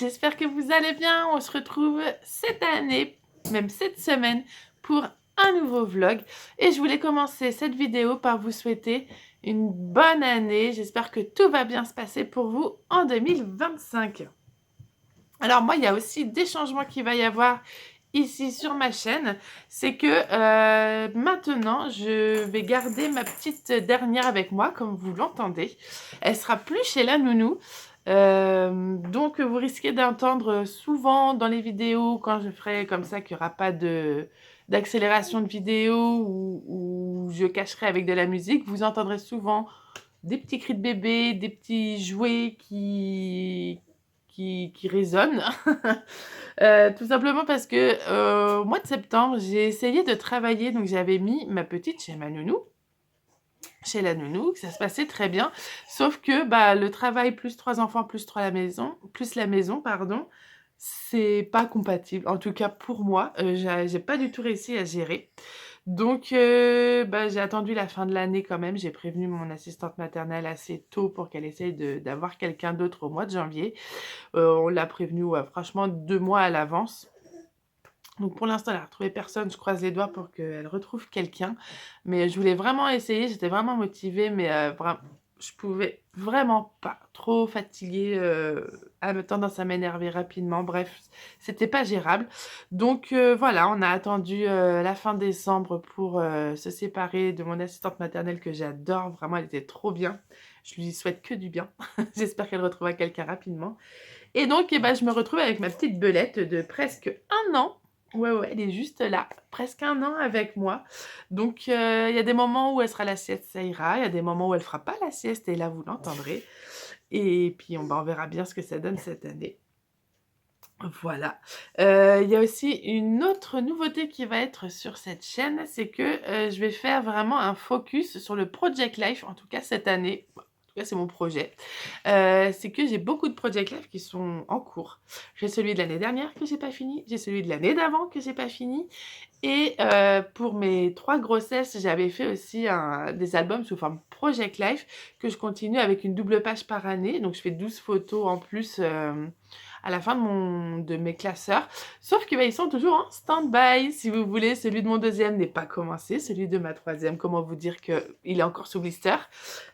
j'espère que vous allez bien. On se retrouve cette année, même cette semaine, pour un nouveau vlog. Et je voulais commencer cette vidéo par vous souhaiter une bonne année. J'espère que tout va bien se passer pour vous en 2025. Alors moi, il y a aussi des changements qu'il va y avoir ici sur ma chaîne. C'est que maintenant, je vais garder ma petite dernière avec moi, comme vous l'entendez. Elle sera plus chez la nounou. Donc vous risquez d'entendre souvent dans les vidéos, quand je ferai comme ça, qu'il n'y aura pas d'accélération de vidéo ou je cacherai avec de la musique, vous entendrez souvent des petits cris de bébé, des petits jouets qui résonnent. Tout simplement parce que au mois de septembre, j'ai essayé de travailler, donc j'avais mis ma petite chez ma nounou, chez la nounou, que ça se passait très bien, sauf que bah, le travail plus 3 enfants plus la maison, pardon, c'est pas compatible, en tout cas pour moi, j'ai pas du tout réussi à gérer. Donc bah, j'ai attendu la fin de l'année quand même, j'ai prévenu mon assistante maternelle assez tôt pour qu'elle essaye d'avoir quelqu'un d'autre au mois de janvier. On l'a prévenue, ouais, franchement 2 mois à l'avance. Donc pour l'instant, elle a retrouvé personne. Je croise les doigts pour qu'elle retrouve quelqu'un. Mais je voulais vraiment essayer, j'étais vraiment motivée, mais je pouvais vraiment pas. Trop fatiguée, à me tendance à m'énerver rapidement. Bref, c'était pas gérable. Donc voilà, on a attendu la fin décembre pour se séparer de mon assistante maternelle que j'adore. Vraiment, elle était trop bien. Je lui souhaite que du bien. J'espère qu'elle retrouvera quelqu'un rapidement. Et donc, eh ben, je me retrouve avec ma petite belette de presque 1 an. Ouais, ouais, elle est juste là, presque 1 an avec moi. Donc, il y a des moments où elle sera à la sieste, ça ira. Il y a des moments où elle fera pas la sieste, et là, vous l'entendrez. Et puis, on verra bien ce que ça donne cette année. Voilà. Il y a aussi une autre nouveauté qui va être sur cette chaîne, c'est que je vais faire vraiment un focus sur le Project Life, en tout cas cette année. En tout cas, c'est mon projet. C'est que j'ai beaucoup de Project Life qui sont en cours. J'ai celui de l'année dernière que j'ai pas fini, j'ai celui de l'année d'avant que j'ai pas fini, et pour mes 3 grossesses, j'avais fait aussi des albums sous forme Project Life que je continue avec une double page par année. Donc je fais 12 photos en plus à la fin de mes classeurs. Sauf que bah, ils sont toujours en stand-by. Si vous voulez, celui de mon deuxième n'est pas commencé. Celui de ma troisième, comment vous dire qu'il est encore sous blister.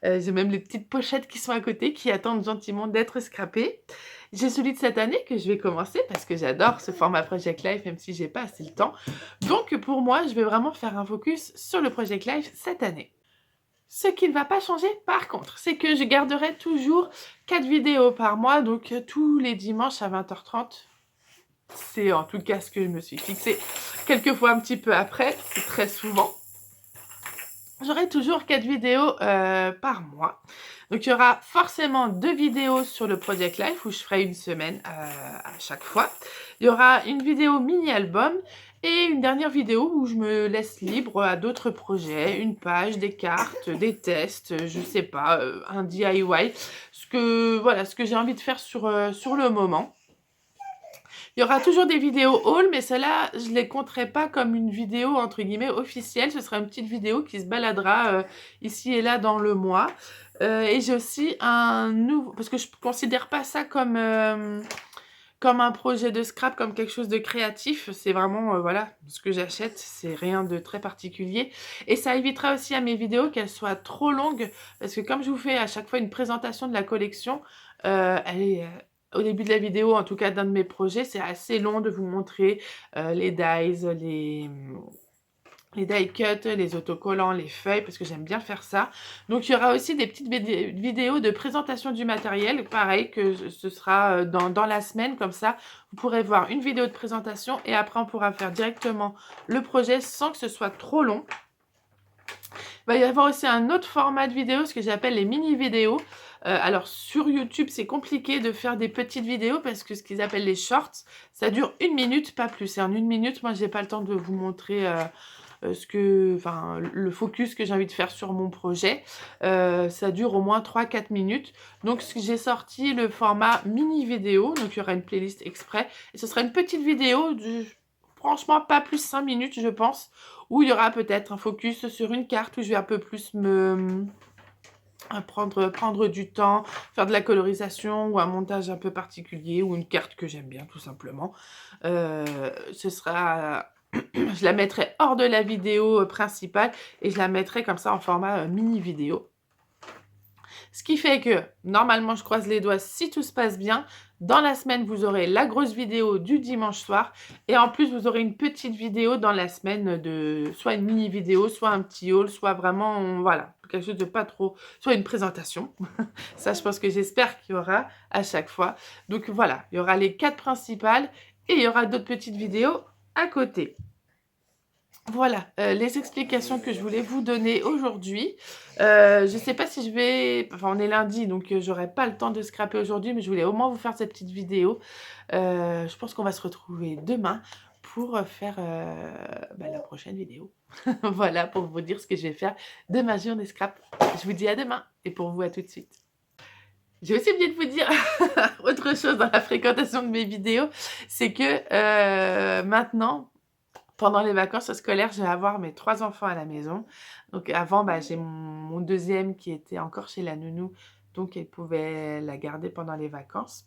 J'ai même les petites pochettes qui sont à côté qui attendent gentiment d'être scrappées. J'ai celui de cette année que je vais commencer parce que j'adore ce format Project Life, même si j'ai pas assez le temps. Donc pour moi, je vais vraiment faire un focus sur le Project Life cette année. Ce qui ne va pas changer par contre, c'est que je garderai toujours 4 vidéos par mois, donc tous les dimanches à 20h30. C'est en tout cas ce que je me suis fixé. Quelquefois un petit peu après, c'est très souvent. J'aurai toujours 4 vidéos par mois. Donc il y aura forcément 2 vidéos sur le Project Life où je ferai une semaine à chaque fois. Il y aura une vidéo mini-album et une dernière vidéo où je me laisse libre à d'autres projets, une page, des cartes, des tests, je sais pas, un DIY, ce que j'ai envie de faire sur le moment. Il y aura toujours des vidéos haul, mais celles-là, je les compterai pas comme une vidéo entre guillemets officielle. Ce sera une petite vidéo qui se baladera ici et là dans le mois. Et j'ai aussi un nouveau, parce que je considère pas ça comme un projet de scrap, comme quelque chose de créatif. C'est vraiment, voilà, ce que j'achète, c'est rien de très particulier. Et ça évitera aussi à mes vidéos qu'elles soient trop longues, parce que comme je vous fais à chaque fois une présentation de la collection, elle est... au début de la vidéo, en tout cas d'un de mes projets, c'est assez long de vous montrer les dies, les die cuts, les autocollants, les feuilles, parce que j'aime bien faire ça. Donc il y aura aussi des petites vidéos de présentation du matériel, pareil que ce sera dans la semaine, comme ça vous pourrez voir une vidéo de présentation et après on pourra faire directement le projet sans que ce soit trop long. Il va y avoir aussi un autre format de vidéo, ce que j'appelle les mini-vidéos. Alors sur YouTube, c'est compliqué de faire des petites vidéos parce que ce qu'ils appellent les shorts, ça dure 1 minute, pas plus. Et en 1 minute, moi, j'ai pas le temps de vous montrer le focus que j'ai envie de faire sur mon projet. Ça dure au moins 3-4 minutes. Donc j'ai sorti le format mini-vidéo, donc il y aura une playlist exprès. Et ce sera une petite vidéo de... franchement, pas plus 5 minutes, je pense, où il y aura peut-être un focus sur une carte où je vais un peu plus prendre du temps, faire de la colorisation ou un montage un peu particulier ou une carte que j'aime bien tout simplement. Ce sera je la mettrai hors de la vidéo principale et je la mettrai comme ça en format mini vidéo. Ce qui fait que, normalement, je croise les doigts, si tout se passe bien, dans la semaine, vous aurez la grosse vidéo du dimanche soir. Et en plus, vous aurez une petite vidéo dans la semaine de soit une mini vidéo, soit un petit haul, soit vraiment, voilà, quelque chose de pas trop, soit une présentation. Ça, je pense que j'espère qu'il y aura à chaque fois. Donc voilà, il y aura les 4 principales et il y aura d'autres petites vidéos à côté. Voilà, les explications que je voulais vous donner aujourd'hui. Je ne sais pas si je vais... Enfin, on est lundi, donc j'aurai pas le temps de scraper aujourd'hui, mais je voulais au moins vous faire cette petite vidéo. Je pense qu'on va se retrouver demain pour faire la prochaine vidéo. Voilà, pour vous dire ce que je vais faire de ma journée scrap. Je vous dis à demain, et pour vous, à tout de suite. J'ai aussi oublié de vous dire autre chose dans la fréquentation de mes vidéos, c'est que maintenant... Pendant les vacances scolaires, je vais avoir mes 3 enfants à la maison. Donc avant, j'ai mon deuxième qui était encore chez la nounou, donc elle pouvait la garder pendant les vacances.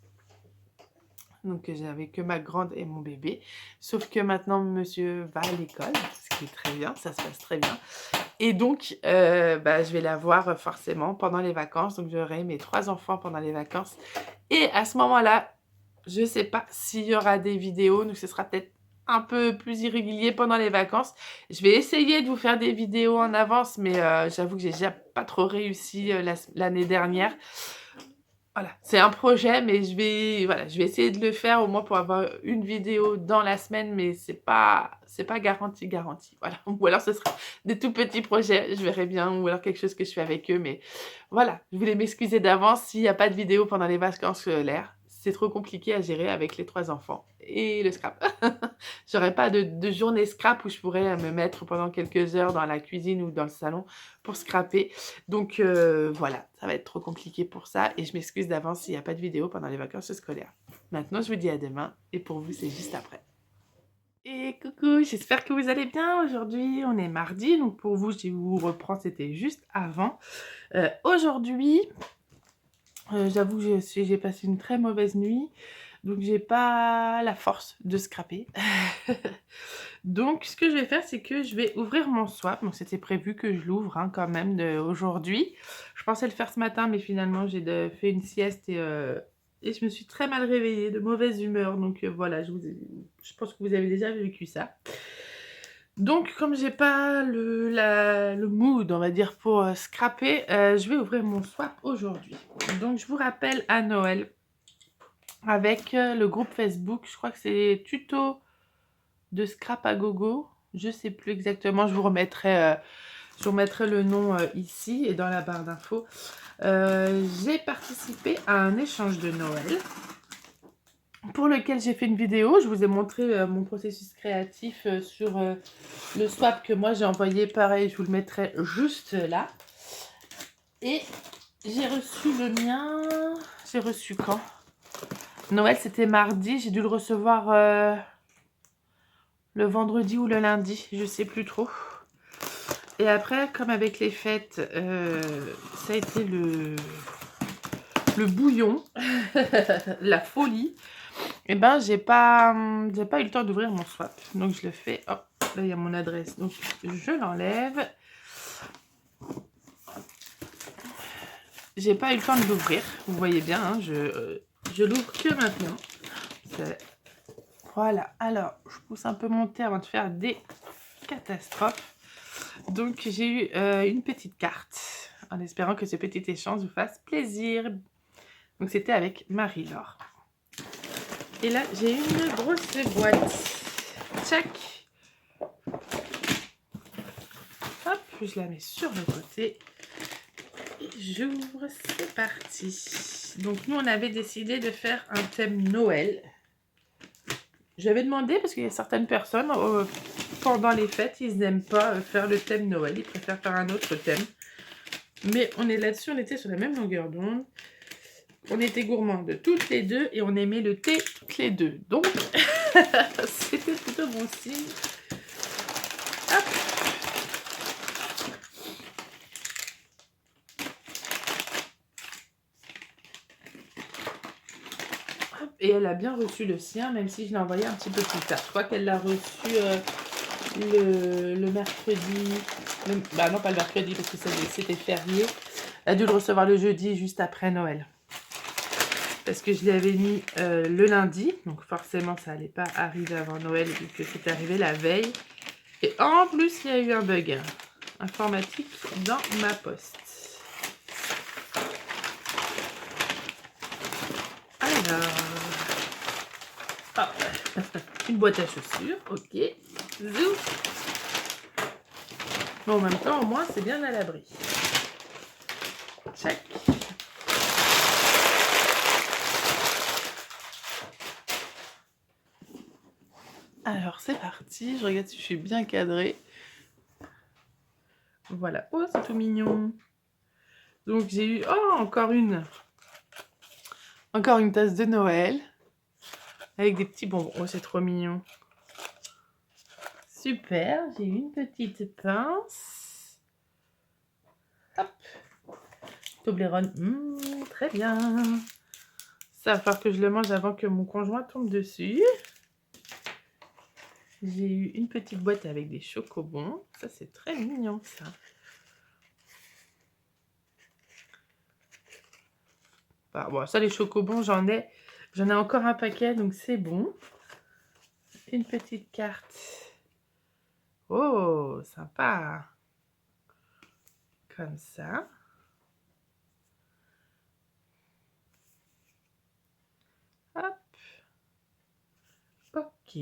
Donc j'avais que ma grande et mon bébé. Sauf que maintenant, monsieur va à l'école, ce qui est très bien, ça se passe très bien. Et donc, je vais la voir forcément pendant les vacances. Donc j'aurai mes 3 enfants pendant les vacances. Et à ce moment-là, je ne sais pas s'il y aura des vidéos, donc ce sera peut-être un peu plus irrégulier pendant les vacances. Je vais essayer de vous faire des vidéos en avance, mais j'avoue que j'ai déjà pas trop réussi l'année dernière. Voilà, c'est un projet, mais je vais essayer de le faire au moins pour avoir une vidéo dans la semaine, mais c'est pas garanti. Voilà. Ou alors ce sera des tout petits projets, je verrai bien, ou alors quelque chose que je fais avec eux, mais voilà, je voulais m'excuser d'avance s'il n'y a pas de vidéo pendant les vacances scolaires. C'est trop compliqué à gérer avec les 3 enfants et le scrap. J'aurais pas de journée scrap où je pourrais me mettre pendant quelques heures dans la cuisine ou dans le salon pour scraper. Donc voilà, ça va être trop compliqué pour ça et je m'excuse d'avance s'il n'y a pas de vidéo pendant les vacances scolaires. Maintenant, je vous dis à demain et pour vous, c'est juste après. Et coucou, j'espère que vous allez bien. Aujourd'hui, on est mardi, donc pour vous, si je vous reprends, c'était juste avant. Aujourd'hui, j'avoue que j'ai passé une très mauvaise nuit, donc j'ai pas la force de scraper. Donc, ce que je vais faire, c'est que je vais ouvrir mon swap. Donc, c'était prévu que je l'ouvre quand même aujourd'hui. Je pensais le faire ce matin, mais finalement, j'ai fait une sieste et je me suis très mal réveillée, de mauvaise humeur. Donc, voilà, je pense que vous avez déjà vécu ça. Donc, comme j'ai pas le mood, on va dire, pour scraper, je vais ouvrir mon swap aujourd'hui. Donc, je vous rappelle à Noël, avec le groupe Facebook, je crois que c'est tuto de scrap à gogo, je sais plus exactement, je vous remettrai le nom ici et dans la barre d'infos. J'ai participé à un échange de Noël pour lequel j'ai fait une vidéo. Je vous ai montré mon processus créatif sur le swap que moi j'ai envoyé. Pareil, je vous le mettrai juste là. Et j'ai reçu le mien. J'ai reçu quand? Noël, c'était mardi. J'ai dû le recevoir le vendredi ou le lundi. Je sais plus trop. Et après, comme avec les fêtes, ça a été le bouillon, la folie. Et ben, j'ai pas eu le temps d'ouvrir mon swap. Donc, je le fais. Hop, là, il y a mon adresse. Donc, je l'enlève. J'ai pas eu le temps de l'ouvrir. Vous voyez bien, hein, je l'ouvre que maintenant. Voilà. Alors, je pousse un peu mon thé avant de faire des catastrophes. Donc, j'ai eu une petite carte, en espérant que ce petit échange vous fasse plaisir. Donc, c'était avec Marie-Laure. Et là, j'ai une grosse boîte. Tchac. Hop, je la mets sur le côté. Et j'ouvre, c'est parti. Donc, nous, on avait décidé de faire un thème Noël. J'avais demandé, parce qu'il y a certaines personnes, pendant les fêtes, ils n'aiment pas faire le thème Noël. Ils préfèrent faire un autre thème. Mais on est là-dessus, on était sur la même longueur d'onde. On était gourmands de toutes les deux et on aimait le thé toutes les deux. Donc, c'était plutôt bon signe. Hop. Et elle a bien reçu le sien, même si je l'ai envoyé un petit peu plus tard. Je crois qu'elle l'a reçu le mercredi. Bah non, pas le mercredi, parce que c'était férié. Elle a dû le recevoir le jeudi, juste après Noël. Parce que je l'avais mis le lundi. Donc forcément, ça n'allait pas arriver avant Noël, vu que c'était arrivé la veille. Et en plus, il y a eu un bug informatique dans ma poste. Alors... Ah, une boîte à chaussures, ok. Zou. Mais en même temps, au moins, c'est bien à l'abri. Check. Alors, c'est parti. Je regarde si je suis bien cadrée. Voilà. Oh, c'est tout mignon. Donc, j'ai eu... Oh, encore une. Encore une tasse de Noël. Avec des petits bonbons. Oh, c'est trop mignon. Super. J'ai eu une petite pince. Hop. Toblerone. Très bien. Ça va falloir que je le mange avant que mon conjoint tombe dessus. J'ai eu une petite boîte avec des chocobons. Ça, c'est très mignon, ça. Bah, bon, ça, les chocobons, j'en ai encore un paquet, donc c'est bon. Une petite carte. Oh, sympa. Comme ça. Hop. Ok.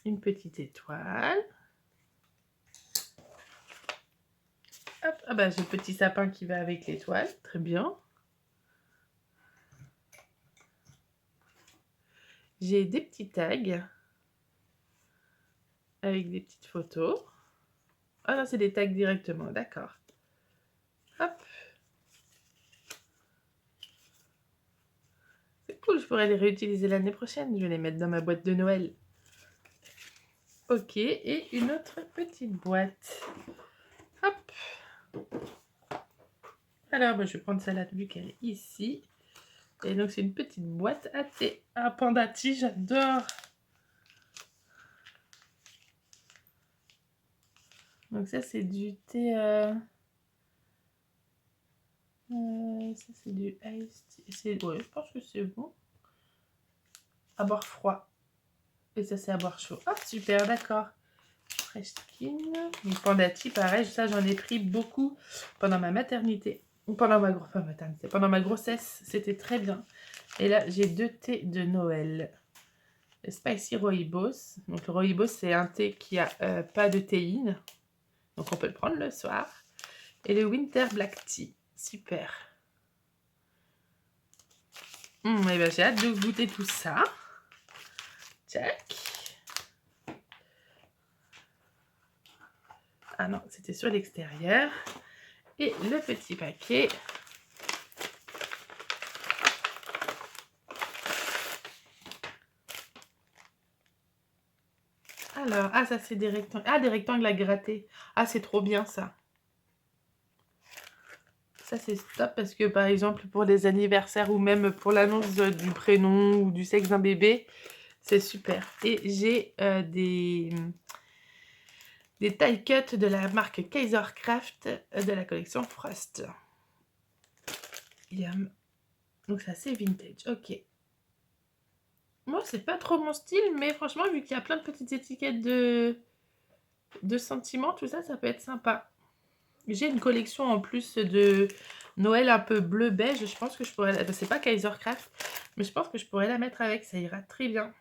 Une petite étoile. Hop. Ah bah, j'ai le petit sapin qui va avec l'étoile. Très bien. J'ai des petits tags avec des petites photos. Ah non, c'est des tags directement, d'accord. Hop. C'est cool, je pourrais les réutiliser l'année prochaine. Je vais les mettre dans ma boîte de Noël. Ok, et une autre petite boîte. Hop. Alors, bah, je vais prendre celle-là vu qu'elle est ici. Et donc, c'est une petite boîte à thé. Un panda tea, j'adore. Donc ça, c'est du thé... ça, c'est du ice tea. Ouais, je pense que c'est bon. À boire froid. Et ça, c'est à boire chaud. Ah, super, d'accord. Fresh skin. Donc, panda tea, pareil. Ça, j'en ai pris beaucoup pendant ma maternité. Ou pendant ma, pendant ma grossesse. C'était très bien. Et là, j'ai 2 thés de Noël. Le Spicy Rooibos. Donc, le Rooibos, c'est un thé qui a pas de théine. Donc, on peut le prendre le soir. Et le Winter Black Tea. Super. Et ben, j'ai hâte de goûter tout ça. Check. Ah non, c'était sur l'extérieur. Et le petit paquet. Alors, ah, ça c'est des rectangles. Ah, des rectangles à gratter. Ah, c'est trop bien ça. Ça c'est top parce que par exemple pour les anniversaires ou même pour l'annonce du prénom ou du sexe d'un bébé, c'est super. Et j'ai des taille cut de la marque Kaisercraft de la collection Frost. Yum. Donc ça c'est vintage, ok. Moi c'est pas trop mon style, mais franchement vu qu'il y a plein de petites étiquettes de sentiments, tout ça, ça peut être sympa. J'ai une collection en plus de Noël un peu bleu beige, je pense que je pourrais... C'est pas Kaisercraft, mais je pense que je pourrais la mettre avec, ça ira très bien.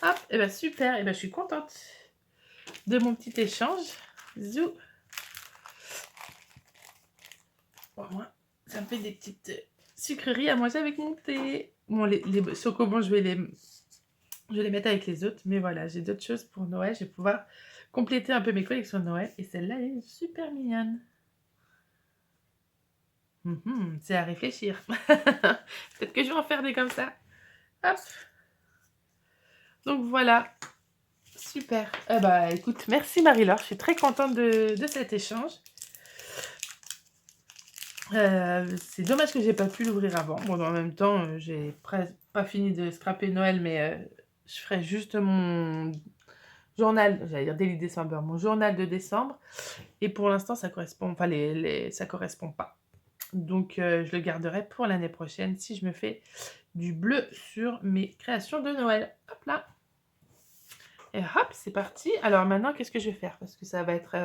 Hop, et ben super, et ben je suis contente de mon petit échange. Zou. Bon, moi, ça me fait des petites sucreries à manger avec mon thé. Bon, les chocobons, je vais les mettre avec les autres, mais voilà, j'ai d'autres choses pour Noël, je vais pouvoir compléter un peu mes collections de Noël, et celle-là est super mignonne. C'est à réfléchir. Peut-être que je vais en faire des comme ça. Hop. Donc voilà. Super. Eh bah écoute, merci Marie-Laure. Je suis très contente de cet échange. C'est dommage que j'ai pas pu l'ouvrir avant. Bon, en même temps, j'ai pas fini de scraper Noël, mais je ferai juste mon journal, j'allais dire Daily December, mon journal de décembre. Et pour l'instant, ça correspond, enfin, ça correspond pas. Donc, je le garderai pour l'année prochaine si je me fais du bleu sur mes créations de Noël. Hop là. Et hop, c'est parti. Alors maintenant, qu'est-ce que je vais faire? Parce que ça va être...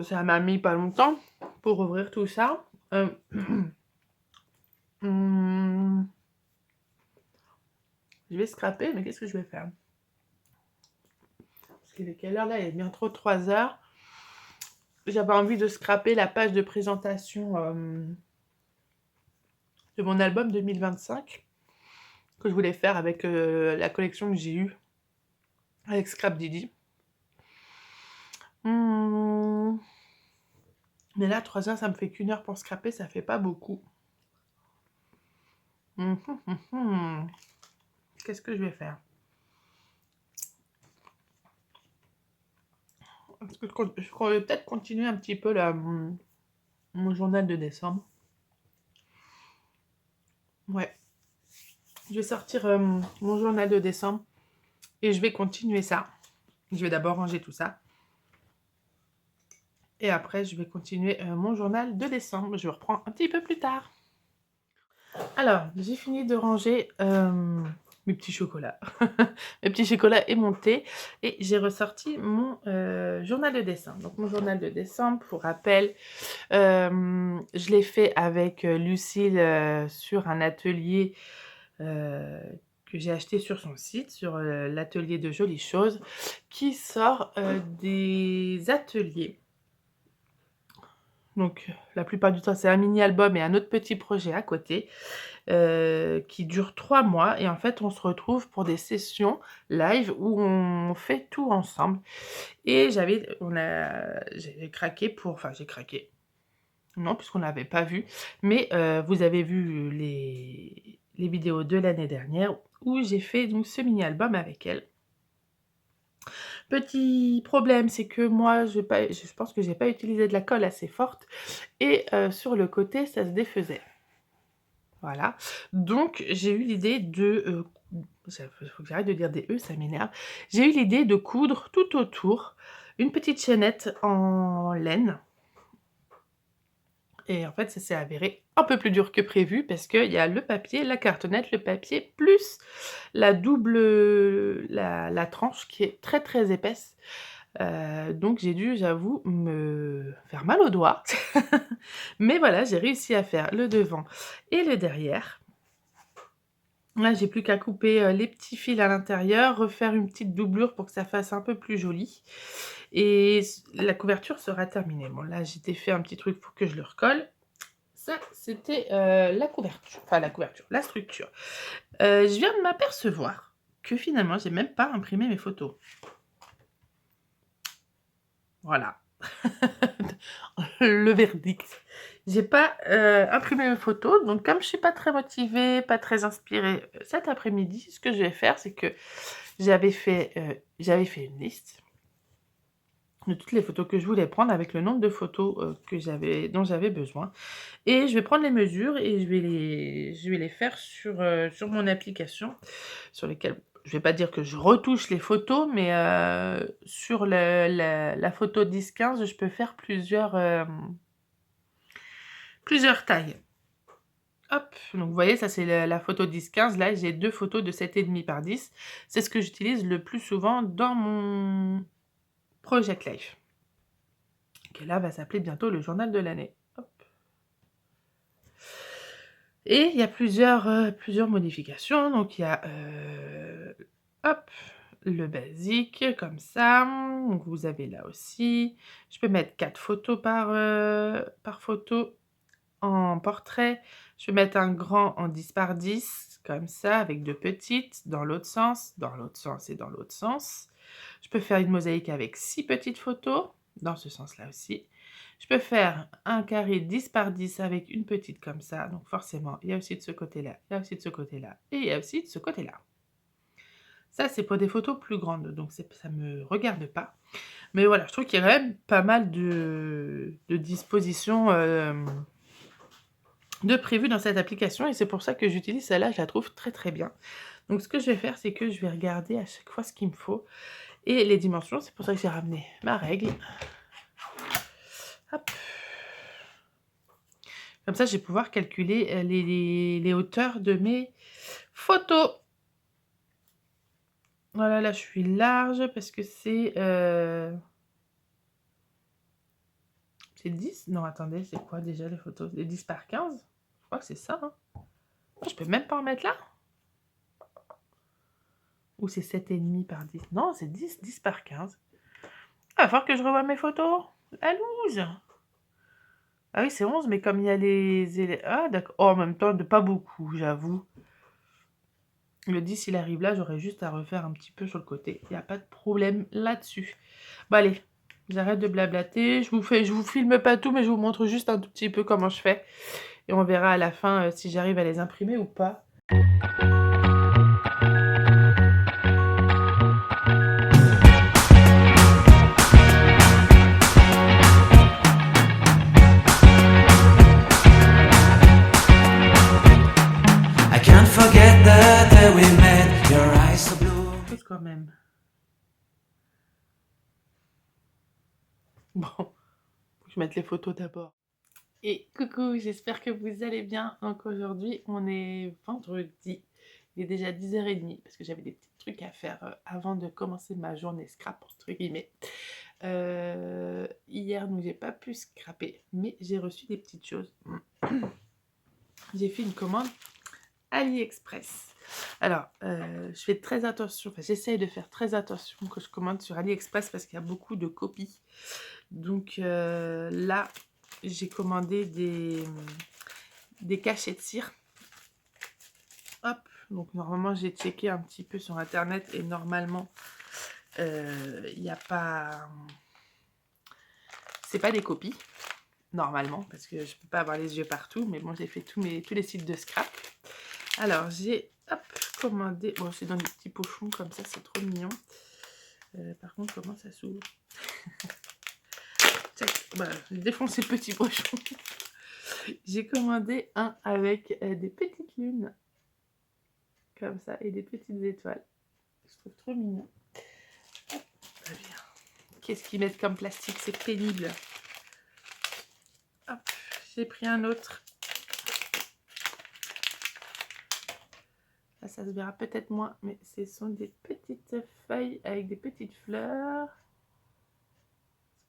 ça m'a mis pas longtemps pour ouvrir tout ça. Hum, je vais scraper, mais qu'est-ce que je vais faire? Parce qu'il est quelle heure là? Il est bientôt 3 heures. J'avais envie de scraper la page de présentation de mon album 2025 que je voulais faire avec la collection que j'ai eue avec Scrap Didi. Mais là, 3 heures, ça me fait qu'1 heure pour scraper, ça fait pas beaucoup. Qu'est-ce que je vais faire? Je vais peut-être continuer un petit peu mon journal de décembre. Ouais. Je vais sortir mon journal de décembre et je vais continuer ça. Je vais d'abord ranger tout ça. Et après, je vais continuer mon journal de décembre. Je reprends un petit peu plus tard. Alors, j'ai fini de ranger mes petits chocolats. Mes petits chocolats et mon thé. Et j'ai ressorti mon journal de décembre. Donc, mon journal de décembre, pour rappel, je l'ai fait avec Lucille sur un atelier que j'ai acheté sur son site, sur l'atelier de Jolies Choses, qui sort des ateliers. Donc, la plupart du temps, c'est un mini-album et un autre petit projet à côté qui dure 3 mois. Et en fait, on se retrouve pour des sessions live où on fait tout ensemble. Et j'avais craqué pour... Enfin, j'ai craqué. Non, puisqu'on n'avait pas vu. Mais vous avez vu les vidéos de l'année dernière où j'ai fait donc ce mini-album avec elle. Petit problème, c'est que moi, je pense que j'ai pas utilisé de la colle assez forte et sur le côté, ça se défaisait. Voilà. Donc, j'ai eu l'idée de... il faut que j'arrête de dire des E, ça m'énerve. J'ai eu l'idée de coudre tout autour une petite chaînette en laine. Et en fait, ça s'est avéré un peu plus dur que prévu parce qu'il y a le papier, la cartonnette, le papier, plus la la tranche qui est très très épaisse. Donc j'ai dû, j'avoue, me faire mal aux doigts. Mais voilà, j'ai réussi à faire le devant et le derrière. Là, j'ai plus qu'à couper les petits fils à l'intérieur, refaire une petite doublure pour que ça fasse un peu plus joli. Et la couverture sera terminée. Bon, là, j'ai fait un petit truc pour que je le recolle. Ça, c'était la couverture. Enfin, la structure. Je viens de m'apercevoir que finalement, j'ai même pas imprimé mes photos. Voilà. Le verdict. J'ai pas imprimé mes photos, donc comme je suis pas très motivée, pas très inspirée cet après-midi, ce que je vais faire, c'est que j'avais fait une liste de toutes les photos que je voulais prendre avec le nombre de photos dont j'avais besoin. Et je vais prendre les mesures et je vais les faire sur mon application, sur lesquelles je vais pas dire que je retouche les photos, mais sur la photo 10-15, je peux faire plusieurs tailles. Hop, donc vous voyez, ça c'est la photo 10-15. Là, j'ai 2 photos de 7,5 par 10. C'est ce que j'utilise le plus souvent dans mon Project Life, qui là va s'appeler bientôt le journal de l'année. Hop. Et il y a plusieurs modifications. Donc il y a hop, le basique comme ça. Donc vous avez là aussi. Je peux mettre 4 photos par photo en portrait. Je peux mettre un grand en 10 par 10 comme ça avec 2 petites dans l'autre sens et dans l'autre sens. Je peux faire une mosaïque avec 6 petites photos dans ce sens-là aussi. Je peux faire un carré 10 par 10 avec une petite comme ça. Donc forcément, il y a aussi de ce côté-là, il y a aussi de ce côté-là et il y a aussi de ce côté-là. Ça, c'est pour des photos plus grandes, donc ça me regarde pas. Mais voilà, je trouve qu'il y a quand même pas mal de dispositions de prévues dans cette application et c'est pour ça que j'utilise celle-là, je la trouve très très bien. Donc ce que je vais faire, c'est que je vais regarder à chaque fois ce qu'il me faut et les dimensions, c'est pour ça que j'ai ramené ma règle. Hop. Comme ça, je vais pouvoir calculer les hauteurs de mes photos. Voilà, là, je suis large parce que c'est 10? Non, attendez, c'est quoi déjà les photos? C'est 10 par 15? Je crois que c'est ça, hein. Oh, je peux même pas en mettre là? Ou c'est 7,5 par 10? Non, c'est 10 par 15. Ah, il va falloir que je revoie mes photos. La loose! Ah oui, c'est 11, mais comme il y a les... Ah, d'accord. Oh, en même temps, de pas beaucoup, j'avoue. Le 10, il arrive là, j'aurais juste à refaire un petit peu sur le côté. Il n'y a pas de problème là-dessus. Bon, allez, j'arrête de blablater. Je vous filme pas tout, mais je vous montre juste un tout petit peu comment je fais. Et on verra à la fin si j'arrive à les imprimer ou pas. I can't forget the day we met, your eyes so blue. Plus quand même. Bon, faut que je mette les photos d'abord. Et coucou, j'espère que vous allez bien. Donc aujourd'hui, on est vendredi. Il est déjà 10h30 parce que j'avais des petits trucs à faire avant de commencer ma journée scrap, entre guillemets. Hier, donc j'ai pas pu scraper, mais j'ai reçu des petites choses. J'ai fait une commande AliExpress. Alors, je fais très attention, enfin j'essaye de faire très attention quand je commande sur AliExpress parce qu'il y a beaucoup de copies. Donc là, j'ai commandé des cachets de cire. Hop, donc normalement j'ai checké un petit peu sur internet et normalement il n'y a pas... C'est pas des copies, normalement, parce que je peux pas avoir les yeux partout, mais bon, j'ai fait tous les sites de scrap. Alors j'ai commandé, bon c'est dans des petits pochons comme ça, c'est trop mignon. Par contre, comment ça s'ouvre? Voilà, j'ai défoncé le petit pochon. J'ai commandé un avec des petites lunes, comme ça, et des petites étoiles. Je trouve trop mignon. Très bien. Qu'est-ce qu'ils mettent comme plastique? C'est pénible. Hop, j'ai pris un autre. Là, ça se verra peut-être moins, mais ce sont des petites feuilles avec des petites fleurs.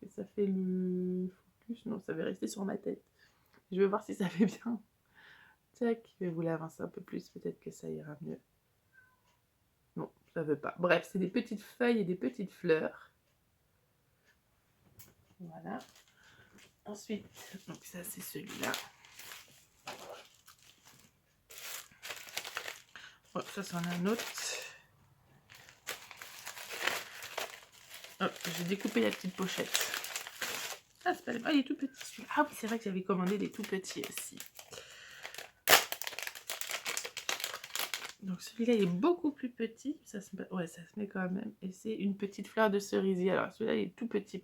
Est-ce que ça fait le focus? Non, ça va rester sur ma tête. Je vais voir si ça fait bien. Tac, je vais vous l'avancer un peu plus, peut-être que ça ira mieux. Non, ça veut pas. Bref, c'est des petites feuilles et des petites fleurs. Voilà. Ensuite, donc ça c'est celui-là. Oh, ça c'en a un autre. Hop, j'ai découpé la petite pochette. Ah, c'est pas les... Ah, il est tout petit celui-là. Ah oui, c'est vrai que j'avais commandé des tout petits aussi. Donc celui-là il est beaucoup plus petit. Ça se met... Ouais, ça se met quand même. Et c'est une petite fleur de cerisier. Alors celui-là il est tout petit.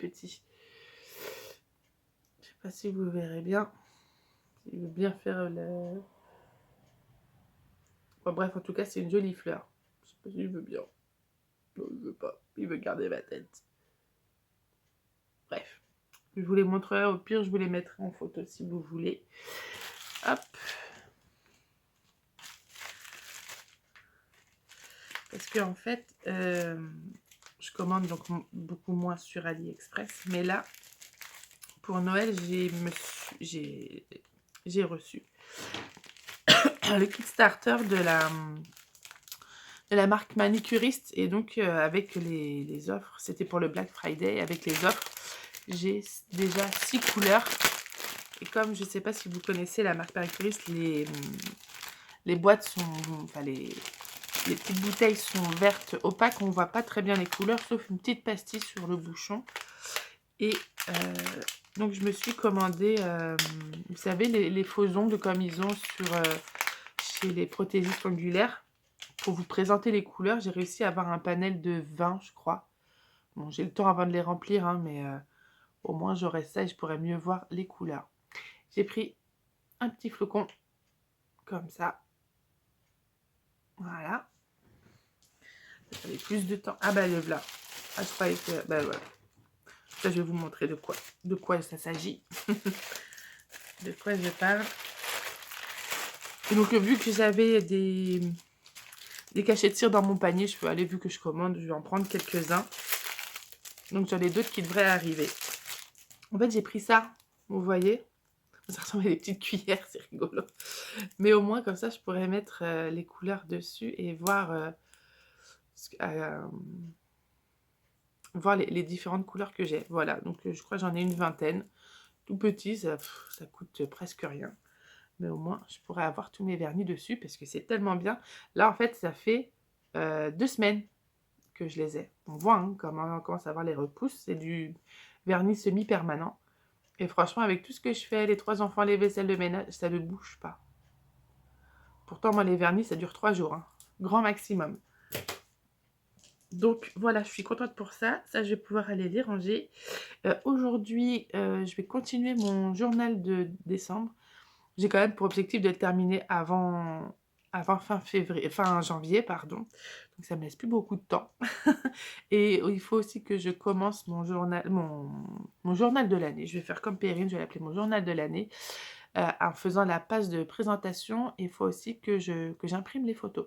Je sais pas si vous verrez bien. Il veut bien faire le... Bon, bref, en tout cas, c'est une jolie fleur. Je sais pas s'il veut bien. Non, il veut pas. Il veut garder ma tête. Bref. Je vous les montrerai. Au pire, je vous les mettrai en photo si vous voulez. Hop. Parce que en fait, je commande donc beaucoup moins sur AliExpress. Mais là, pour Noël, j'ai reçu le Kickstarter de la marque Manicuriste. Et donc, avec les offres, c'était pour le Black Friday. Avec les offres, j'ai déjà 6 couleurs. Et comme je ne sais pas si vous connaissez la marque Manicuriste, les boîtes sont... Enfin, les petites bouteilles sont vertes opaques. On ne voit pas très bien les couleurs, sauf une petite pastille sur le bouchon. Et... donc je me suis commandé, vous savez, les faux ongles comme ils ont chez les prothésistes ongulaires pour vous présenter les couleurs, j'ai réussi à avoir un panel de 20, je crois. Bon, j'ai le temps avant de les remplir, hein, mais au moins j'aurai ça et je pourrai mieux voir les couleurs. J'ai pris un petit flocon, comme ça. Voilà. Ça fallait plus de temps. Ah bah le voilà. Ah, je croyais que... Bah voilà. Ça, je vais vous montrer de quoi ça s'agit. De quoi je parle. Et donc, vu que j'avais des cachets de cire dans mon panier, je peux aller, vu que je commande, je vais en prendre quelques-uns. Donc, j'en ai d'autres qui devraient arriver. En fait, j'ai pris ça, vous voyez. Ça ressemble à des petites cuillères, c'est rigolo. Mais au moins, comme ça, je pourrais mettre les couleurs dessus et voir, voir les différentes couleurs que j'ai. Voilà, donc je crois que j'en ai une vingtaine. Tout petit, ça coûte presque rien. Mais au moins, je pourrais avoir tous mes vernis dessus parce que c'est tellement bien. Là, en fait, ça fait 2 semaines que je les ai. On voit hein, comment on commence à avoir les repousses. C'est du vernis semi-permanent. Et franchement, avec tout ce que je fais, les 3 enfants, les vaisselles de ménage, ça ne bouge pas. Pourtant, moi, les vernis, ça dure 3 jours. Hein. Grand maximum. Donc, voilà, je suis contente pour ça. Ça, je vais pouvoir aller les ranger. Aujourd'hui, je vais continuer mon journal de décembre. J'ai quand même pour objectif de le terminer avant fin janvier, pardon. Donc ça me laisse plus beaucoup de temps. Et il faut aussi que je commence mon journal de l'année. Je vais faire comme Perrine, je vais l'appeler mon journal de l'année. En faisant la page de présentation, il faut aussi que j'imprime les photos.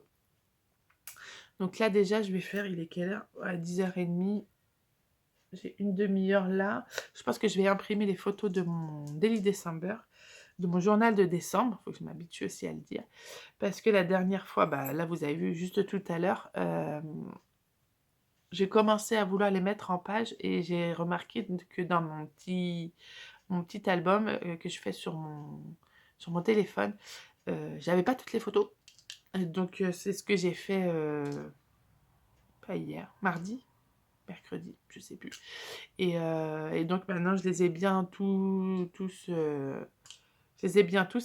Donc là déjà, je vais faire, il est quelle heure? À 10h30. J'ai une demi-heure là. Je pense que je vais imprimer les photos de mon Daily December, de mon journal de décembre. Il faut que je m'habitue aussi à le dire. Parce que la dernière fois, bah, là vous avez vu juste tout à l'heure, j'ai commencé à vouloir les mettre en page et j'ai remarqué que dans mon petit album que je fais sur mon téléphone, j'avais pas toutes les photos. Donc c'est ce que j'ai fait, pas hier, mardi, mercredi, je sais plus. Et donc maintenant je les ai bien tous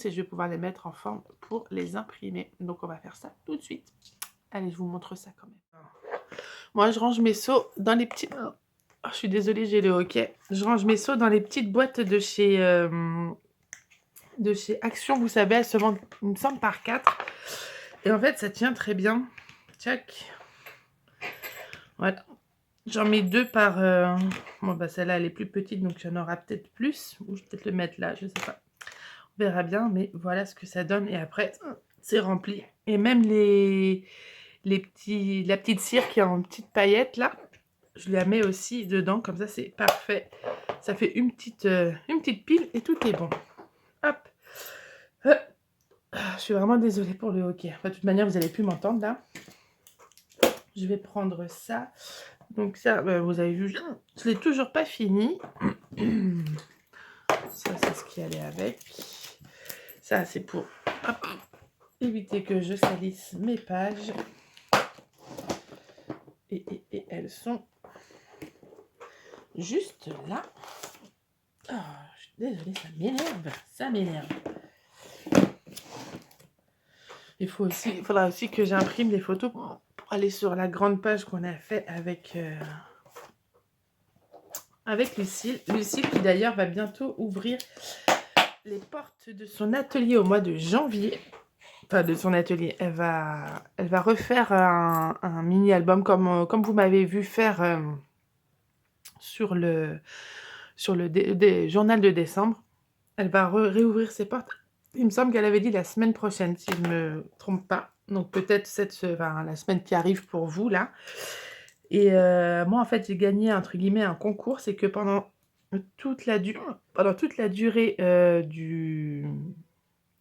et je vais pouvoir les mettre en forme pour les imprimer. Donc on va faire ça tout de suite. Allez, je vous montre ça quand même. Moi je range mes seaux dans les petits... Oh, je suis désolée, j'ai le hoquet. Je range mes seaux dans les petites boîtes de chez Action. Vous savez, elles se vendent, il me semble, par 4. Et en fait, ça tient très bien. Tchac. Voilà. J'en mets 2 par... Bon, bah celle-là, elle est plus petite, donc j'en aurai peut-être plus. Ou je vais peut-être le mettre là, je sais pas. On verra bien, mais voilà ce que ça donne. Et après, c'est rempli. Et même la petite cire qui est en petite paillette, là, je la mets aussi dedans. Comme ça, c'est parfait. Ça fait une petite pile et tout est bon. Hop. Je suis vraiment désolée pour le hockey. Enfin, de toute manière, vous n'allez plus m'entendre, là. Je vais prendre ça. Donc ça, vous avez vu, je ne l'ai toujours pas fini. Ça, c'est ce qui allait avec. Ça, c'est pour éviter que je salisse mes pages. Et elles sont juste là. Oh, je suis désolée, ça m'énerve. Il faudra aussi que j'imprime les photos pour aller sur la grande page qu'on a fait avec Lucille. Lucille qui d'ailleurs va bientôt ouvrir les portes de son atelier au mois de janvier. Enfin, de son atelier. Elle va refaire un mini-album comme vous m'avez vu faire sur le journal de décembre. Elle va réouvrir ses portes. Il me semble qu'elle avait dit la semaine prochaine, si je ne me trompe pas. Donc peut-être la semaine qui arrive pour vous, là. Et moi, en fait, j'ai gagné, entre guillemets, un concours. C'est que pendant toute la durée du...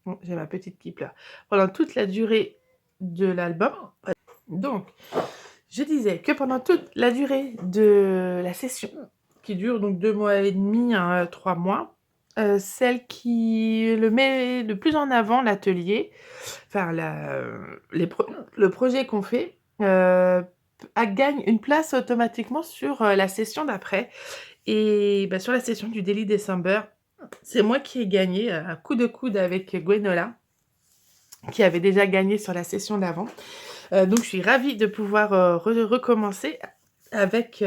Bon, j'ai ma petite clip là. Pendant toute la durée de l'album. Donc, je disais que pendant toute la durée de la session, qui dure donc 2 mois et demi, 3 mois, celle qui le met le plus en avant, l'atelier, enfin le projet qu'on fait, gagne une place automatiquement sur la session d'après. Et bah, sur la session du Daily December, c'est moi qui ai gagné à coup de coude avec Gwenola, qui avait déjà gagné sur la session d'avant. Donc je suis ravie de pouvoir recommencer avec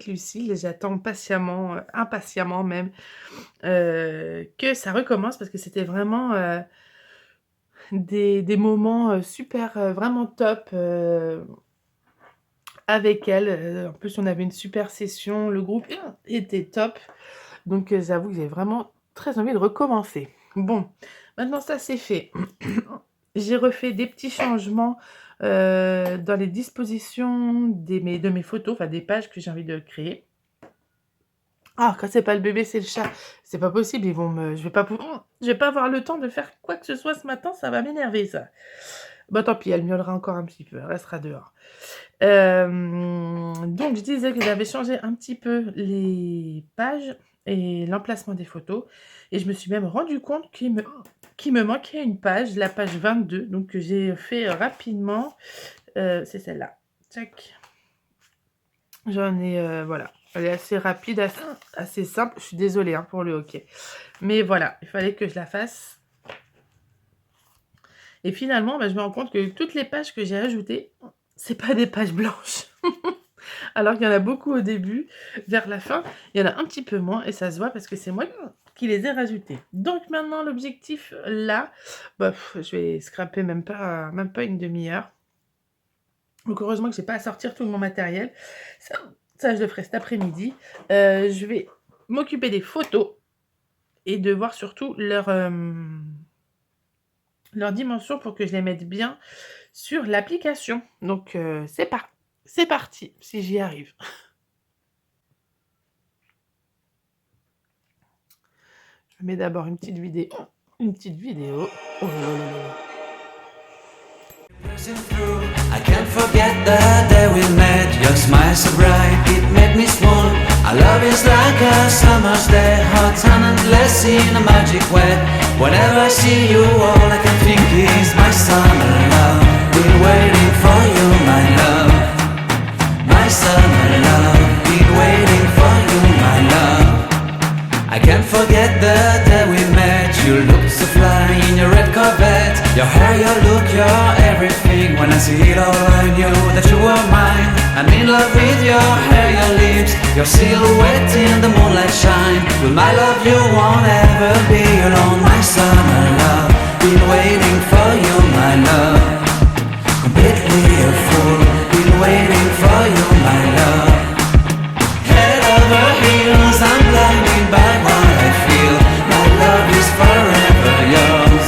Lucille. J'attends patiemment, impatiemment même, que ça recommence parce que c'était vraiment des moments super, vraiment top avec elle. En plus, on avait une super session, le groupe était top. Donc j'avoue que j'ai vraiment très envie de recommencer. Bon, maintenant ça c'est fait. J'ai refait des petits changements dans les dispositions de mes photos, enfin des pages que j'ai envie de créer. Ah, quand c'est pas le bébé, c'est le chat. C'est pas possible, je vais pas avoir le temps de faire quoi que ce soit ce matin, ça va m'énerver ça. Bah tant pis, elle miaulera encore un petit peu, elle restera dehors. Donc je disais que j'avais changé un petit peu les pages et l'emplacement des photos et je me suis même rendu compte qu'il me manquait une page, la page 22, donc que j'ai fait rapidement. C'est celle-là. Tac. J'en ai, voilà. Elle est assez rapide, assez simple. Je suis désolée hein, pour le hockey. Mais voilà, il fallait que je la fasse. Et finalement, bah, je me rends compte que toutes les pages que j'ai ajoutées, c'est pas des pages blanches. Alors qu'il y en a beaucoup au début, vers la fin, il y en a un petit peu moins et ça se voit parce que c'est moi qui les ai rajoutées. Donc maintenant, l'objectif là, bah, je vais scraper même pas une demi-heure. Donc heureusement que j'ai pas à sortir tout mon matériel. Ça je le ferai cet après-midi. Je vais m'occuper des photos et de voir surtout leur dimension pour que je les mette bien sur l'application. Donc c'est parti, si j'y arrive. Je mets d'abord une petite vidéo. Une petite vidéo. Oh là là là là. I can't forget the day we met. Your smile so bright, it made me swoon. Our love is like a summer's day, hot and endless in a magic way. Whenever I see you, all I can think is my summer love. Been waiting for you, my love. My summer love. Been waiting for you, my love. I can't forget the day we met. You looked so fly in your red Corvette. Your hair, your look, your everything. When I see it all, I knew that you were mine. I'm in love with your hair, your lips, your silhouette in the moonlight shine. With my love, you won't ever be alone. My summer love, been waiting for you, my love. Completely a fool, been waiting for you, my love. Head over heels, I'm blinded by what I feel. My love is forever yours.